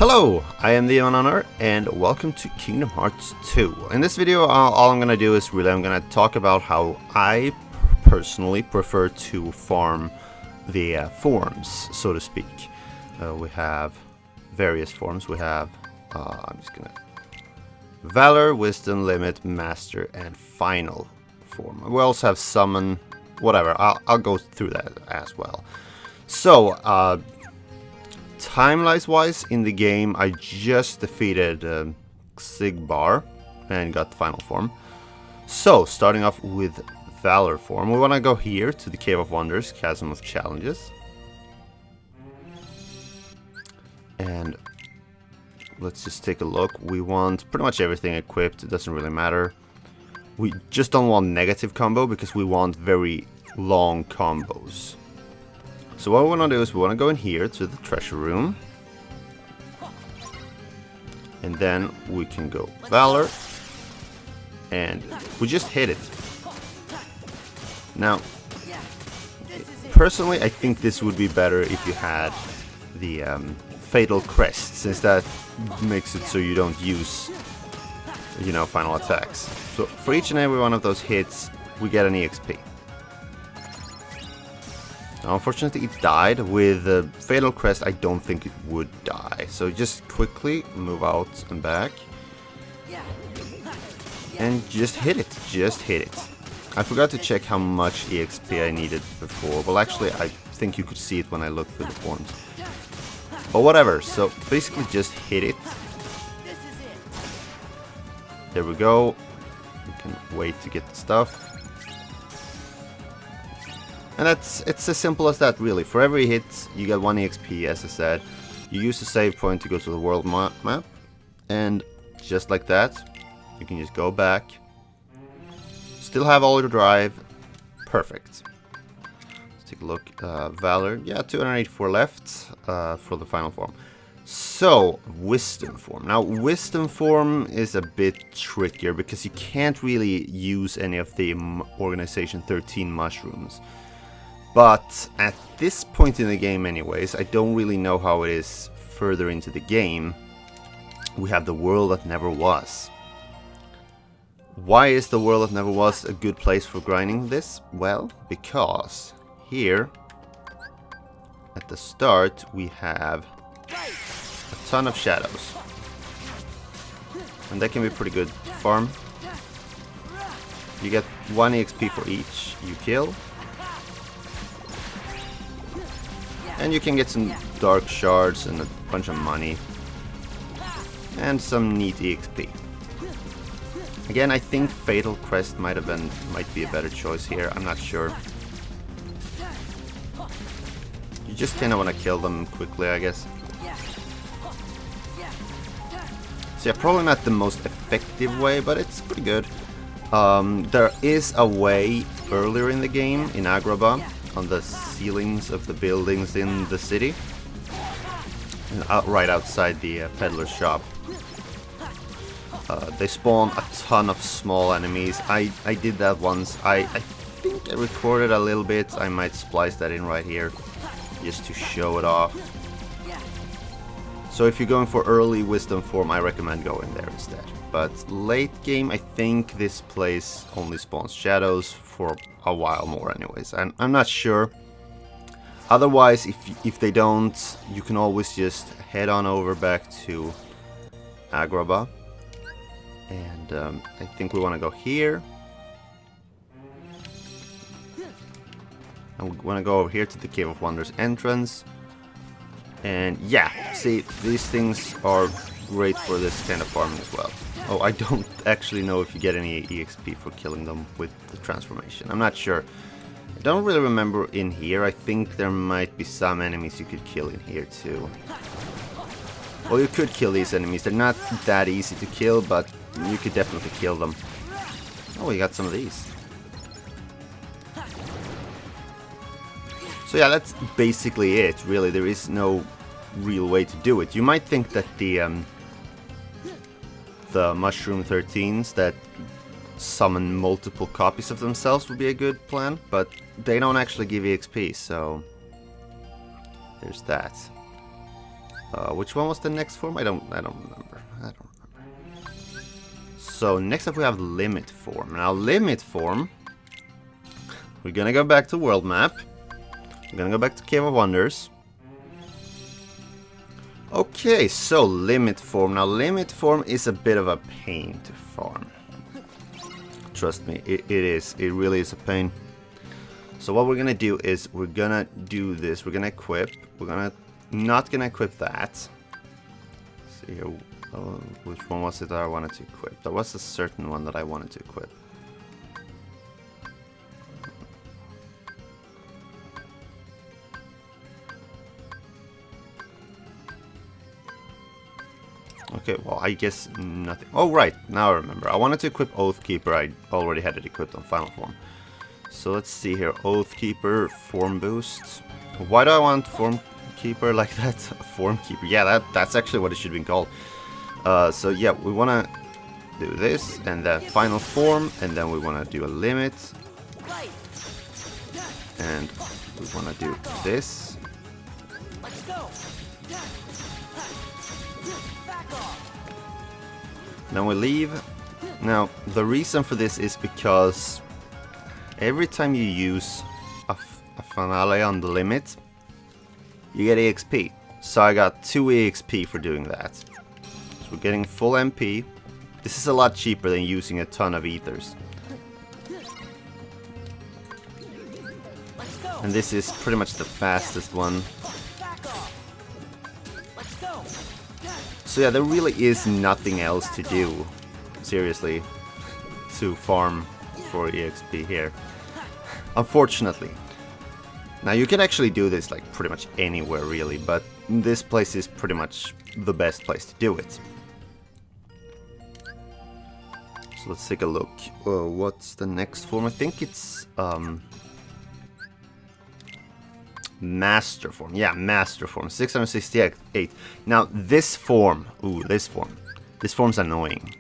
Hello, I am the Honor and welcome to Kingdom Hearts 2. In this video, all I'm gonna do is I'm gonna talk about how I personally prefer to farm the forms, so to speak. We have various forms. We have, I'm just gonna... Valor, Wisdom, Limit, Master, and Final form. We also have Summon, whatever. I'll go through that as well. So, Timelines-wise, in the game, I just defeated Sigbar and got the final form. So, starting off with Valor form, we want to go here to the Cave of Wonders, Chasm of Challenges. And let's just take a look. We want pretty much everything equipped, it doesn't really matter. We just don't want negative combo because we want very long combos. So what we want to do is we want to go in here to the treasure room. And then we can go Valor. And we just hit it. Now, personally I think this would be better if you had the Fatal Crest, since that makes it so you don't use, you know, final attacks. So for each and every one of those hits, we get an EXP. Now, unfortunately, it died. With the Fatal Crest, I don't think it would die. So just quickly move out and back. And just hit it. Just hit it. I forgot to check how much EXP I needed before. Well, actually, I think you could see it when I looked through the forms. But whatever. So basically just hit it. There we go. We can wait to get the stuff. And it's as simple as that, really. For every hit, you get 1 EXP, as I said. You use the save point to go to the world map. And just like that, you can just go back. Still have all your drive. Perfect. Let's take a look. Valor, yeah, 284 left for the final form. So, Wisdom form. Now, Wisdom form is a bit trickier because you can't really use any of the Organization 13 mushrooms. But at this point in the game anyways, I don't really know how it is further into the game. We have the world that never was. Why is the world that never was a good place for grinding this? Well, because here at the start we have a ton of shadows. And that can be pretty good farm. You get 1 EXP for each you kill. And you can get some dark shards and a bunch of money. And some neat EXP. Again, I think Fatal Crest might be a better choice here. I'm not sure. You just kinda wanna kill them quickly, I guess. So yeah, probably not the most effective way, but it's pretty good. There is a way earlier in the game, in Agrabah, on the ceilings of the buildings in the city, right outside the peddler's shop. They spawn a ton of small enemies. I did that once. I think I recorded a little bit. I might splice that in right here just to show it off. So if you're going for early Wisdom form, I recommend going there instead. But late game, I think this place only spawns shadows for a while more anyways. I'm not sure. Otherwise, if they don't, you can always just head on over back to Agrabah. And I think we want to go here. And we want to go over here to the Cave of Wonders entrance. And yeah, see, these things are great for this kind of farming as well. Oh, I don't actually know if you get any EXP for killing them with the transformation. I'm not sure. I don't really remember in here. I think there might be some enemies you could kill in here too. Well, you could kill these enemies. They're not that easy to kill, but you could definitely kill them. Oh, we got some of these. So yeah, that's basically it, really. There is no real way to do it. You might think that the Mushroom 13s that summon multiple copies of themselves would be a good plan, but they don't actually give EXP, so there's that. Which one was the next form? I don't remember. So next up we have limit form. Now limit form, we're gonna go back to world map. We're gonna go back to Cave of Wonders. Okay, so limit form. Now limit form is a bit of a pain to farm. Trust me, it is. It really is a pain. So what we're gonna do is we're gonna do this. We're gonna equip. We're not gonna equip that. Let's see here. Which one was it that I wanted to equip? There was a certain one that I wanted to equip. Okay, well, I guess nothing. Oh, right, now I remember. I wanted to equip Oathkeeper. I already had it equipped on Final Form. So let's see here. Oathkeeper, Form Boost. Why do I want Form Keeper like that? Form Keeper. Yeah, that's actually what it should be called. So yeah, we want to do this and then Final Form, and then we want to do a limit. And we want to do this. Then we leave. Now, the reason for this is because every time you use a finale on the limit, you get EXP. So I got 2 EXP for doing that. So we're getting full MP. This is a lot cheaper than using a ton of ethers. And this is pretty much the fastest one. So yeah, there really is nothing else to do, seriously, to farm for EXP here. Unfortunately. Now you can actually do this like pretty much anywhere really, but this place is pretty much the best place to do it. So let's take a look. What's the next form? I think it's Master Form. Yeah, Master Form. 668. Now this form, this form's annoying.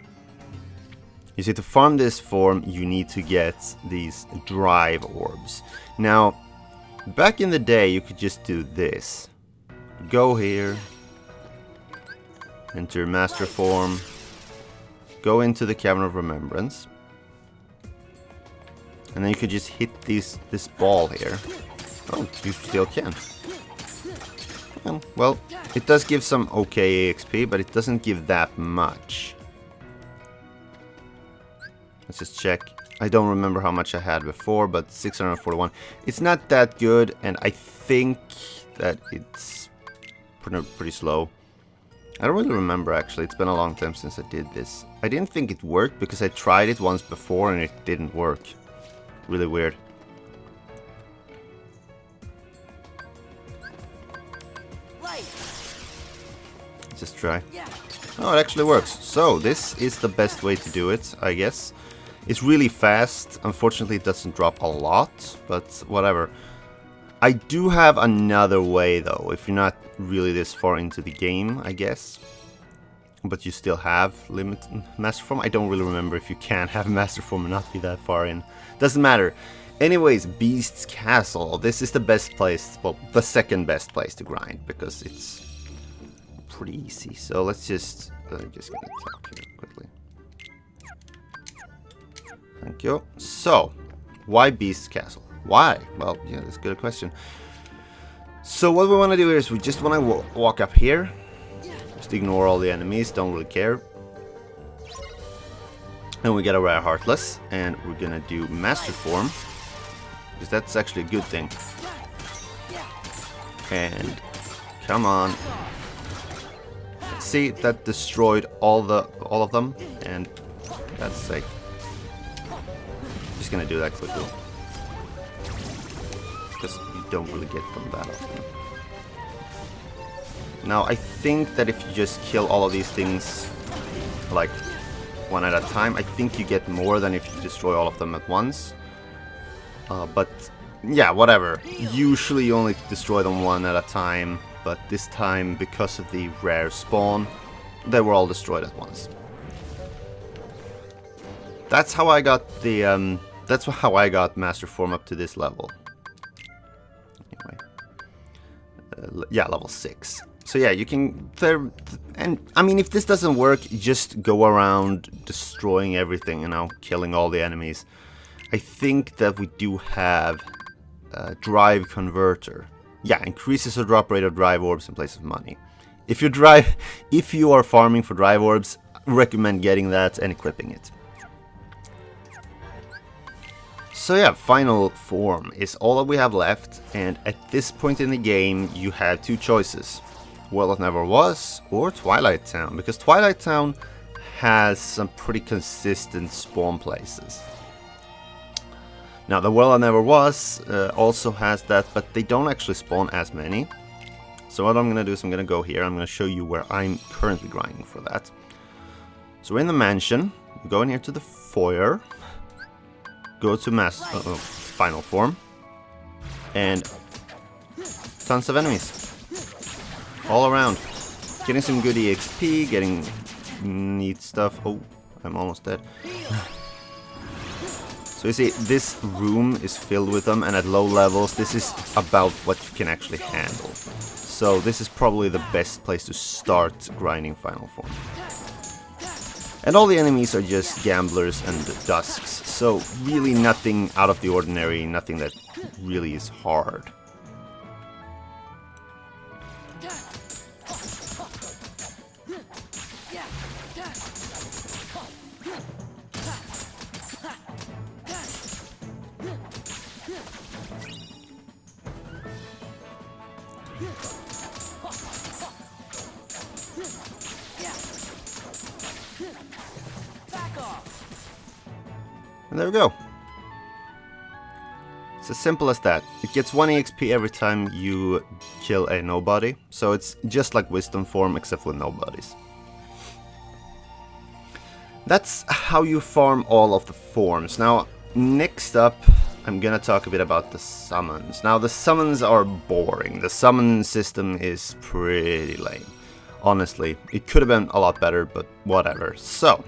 You see, to farm this form, you need to get these drive orbs. Now, back in the day, you could just do this. Go here, enter Master Form, go into the Cavern of Remembrance, and then you could just hit this ball here. Oh, you still can. Well, it does give some okay EXP, but it doesn't give that much. Let's just check. I don't remember how much I had before, but 641. It's not that good, and I think that it's pretty slow. I don't really remember, actually. It's been a long time since I did this. I didn't think it worked because I tried it once before and it didn't work. Really weird. Let's just try. Oh, it actually works. So, this is the best way to do it, I guess. It's really fast. Unfortunately, it doesn't drop a lot, but whatever. I do have another way, though, if you're not really this far into the game, I guess. But you still have Master Form. I don't really remember if you can have Master Form and not be that far in. Doesn't matter. Anyways, Beast's Castle. This is the best place, well, the second best place to grind, because it's pretty easy. So let's just, I'm just gonna talk here quickly. Thank you. So, why Beast's Castle? Why? Well, yeah, that's a good question. So what we want to do is we just want to walk up here. Just ignore all the enemies, don't really care. And we get a rare Heartless, and we're gonna do Master Form, because that's actually a good thing. And come on. See, that destroyed all of them, and that's sick. Just gonna do that quickly, because you don't really get them that often. Now I think that if you just kill all of these things like one at a time, I think you get more than if you destroy all of them at once. But yeah, whatever. Usually you only destroy them one at a time, but this time, because of the rare spawn, they were all destroyed at once. That's how I got the that's how I got Master Form up to this level. Anyway, yeah, level 6. So yeah, you can and I mean, if this doesn't work, just go around destroying everything, you know, killing all the enemies. I think that we do have a drive converter. Yeah, increases the drop rate of drive orbs in place of money. If you are farming for drive orbs, recommend getting that and equipping it. So yeah, final form is all that we have left, and at this point in the game you have two choices. World That Never Was or Twilight Town, because Twilight Town has some pretty consistent spawn places. Now the World That Never Was also has that, but they don't actually spawn as many. So what I'm going to do is I'm going to go here, I'm going to show you where I'm currently grinding for that. So we're in the mansion, we go in here to the foyer, go to final form, and tons of enemies all around. Getting some good EXP, getting neat stuff. Oh, I'm almost dead. So you see, this room is filled with them, and at low levels, this is about what you can actually handle. So this is probably the best place to start grinding final form. And all the enemies are just gamblers and dusks, so really nothing out of the ordinary, nothing that really is hard. And there we go. It's as simple as that. It gets 1 EXP every time you kill a nobody. So it's just like wisdom form except with nobodies. That's how you farm all of the forms. Now, next up, I'm gonna talk a bit about the summons. Now, the summons are boring. The summon system is pretty lame. Honestly, it could have been a lot better, but whatever. So,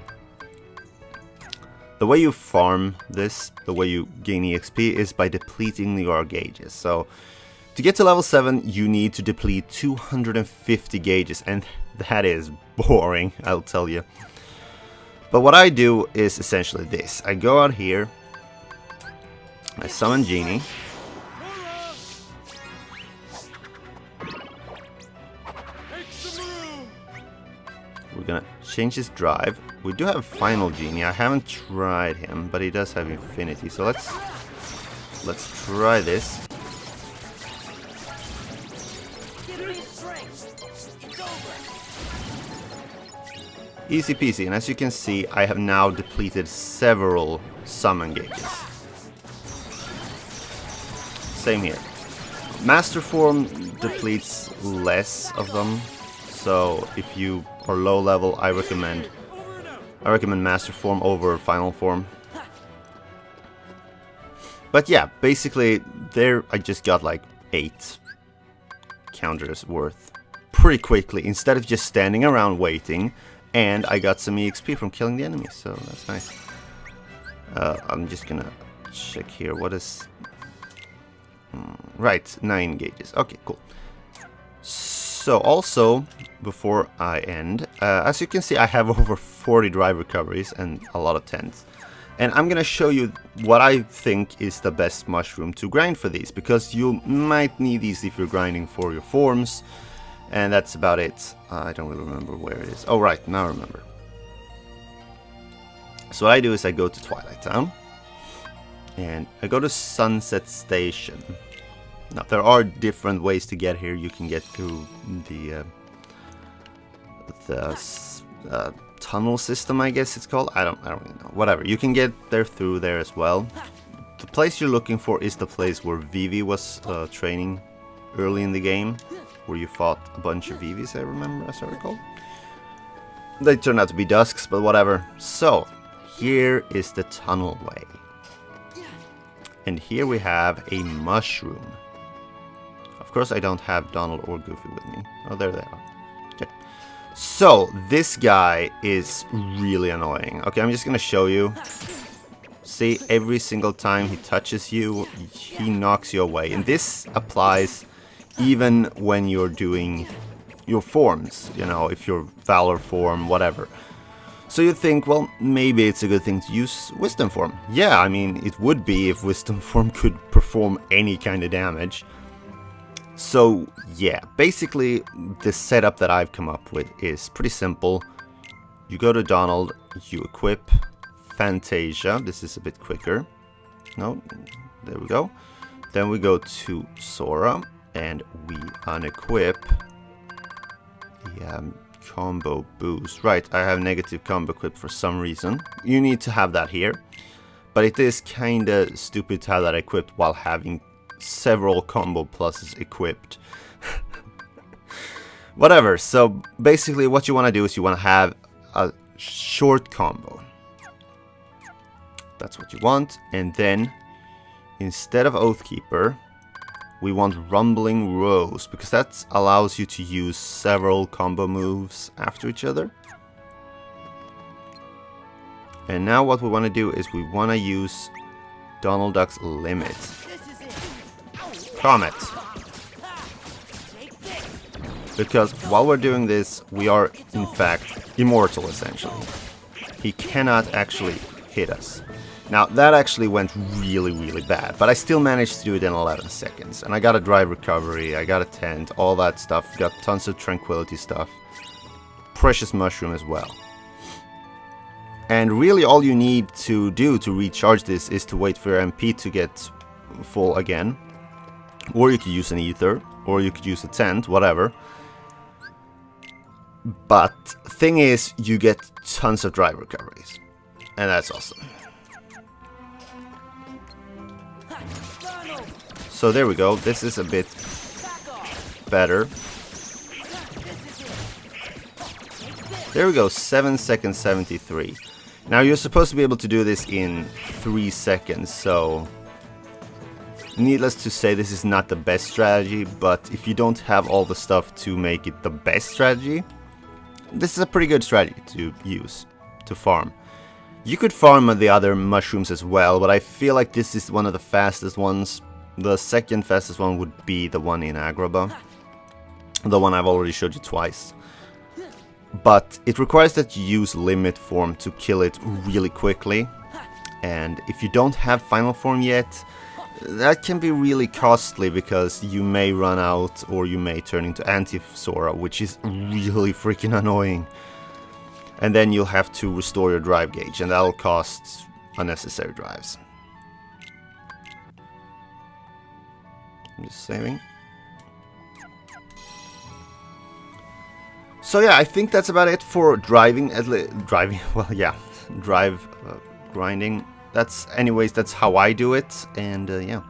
the way you farm this, the way you gain EXP, is by depleting your gauges. So, to get to level 7, you need to deplete 250 gauges, and that is boring, I'll tell you. But what I do is essentially this. I go out here, I summon Genie. We're gonna change his drive. We do have Final Genie. I haven't tried him, but he does have Infinity. So let's try this. Easy peasy, and as you can see, I have now depleted several summon gauges. Same here. Master form depletes less of them, so if you are low level, I recommend Master form over Final form. But yeah, basically there I just got like 8 counters worth pretty quickly instead of just standing around waiting. And I got some EXP from killing the enemies, so that's nice. I'm just gonna check here. What is... right, 9 gauges. Okay, cool. So also, before I end, as you can see, I have over 40 drive recoveries and a lot of tents. And I'm gonna show you what I think is the best mushroom to grind for these, because you might need these if you're grinding for your forms. And that's about it. I don't really remember where it is. Oh, right, now I remember. So what I do is I go to Twilight Town. And I go to Sunset Station. Now, there are different ways to get here. You can get through the tunnel system, I guess it's called. I don't really know. Whatever. You can get there through there as well. The place you're looking for is the place where Vivi was training early in the game, where you fought a bunch of Vivis, I remember, as I recall. They turned out to be Dusks, but whatever. So, here is the tunnel way. And here we have a mushroom. Of course, I don't have Donald or Goofy with me. Oh, there they are. Okay. So, this guy is really annoying. Okay, I'm just gonna show you. See, every single time he touches you, he knocks you away. And this applies even when you're doing your forms, you know, if you're Valor form, whatever. So you think, well, maybe it's a good thing to use Wisdom form. Yeah, I mean, it would be if Wisdom form could perform any kind of damage. So yeah, basically the setup that I've come up with is pretty simple. You go to Donald, you equip Fantasia. This is a bit quicker. No, there we go. Then we go to Sora and we unequip the combo boost. Right, I have negative combo equipped for some reason. You need to have that here. But it is kinda stupid to have that equipped while having several combo pluses equipped. Whatever, so basically what you want to do is you want to have a short combo. That's what you want. And then instead of Oathkeeper, we want Rumbling Rose, because that allows you to use several combo moves after each other. And now what we want to do is we want to use Donald Duck's Limit. Comet. Because while we're doing this, we are in fact immortal essentially. He cannot actually hit us. Now that actually went really bad, but I still managed to do it in 11 seconds. And I got a drive recovery, I got a tent, all that stuff, got tons of tranquility stuff. Precious mushroom as well. And really all you need to do to recharge this is to wait for your MP to get full again. Or you could use an ether, or you could use a tent, whatever. But thing is, you get tons of drive recoveries. And that's awesome. So there we go, this is a bit better. There we go, 7 seconds 73. Now you're supposed to be able to do this in 3 seconds, so needless to say this is not the best strategy, but if you don't have all the stuff to make it the best strategy, this is a pretty good strategy to use, to farm. You could farm the other mushrooms as well, but I feel like this is one of the fastest ones. The second fastest one would be the one in Agrabah, the one I've already showed you twice. But it requires that you use limit form to kill it really quickly, and if you don't have final form yet, that can be really costly because you may run out or you may turn into anti-Sora, which is really freaking annoying. And then you'll have to restore your drive gauge, and that'll cost unnecessary drives. I'm just saving. So yeah, I think that's about it for driving. Well, yeah, drive grinding. That's how I do it, and yeah.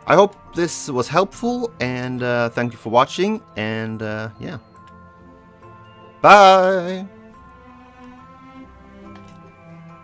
I hope this was helpful, and thank you for watching, and yeah. Bye!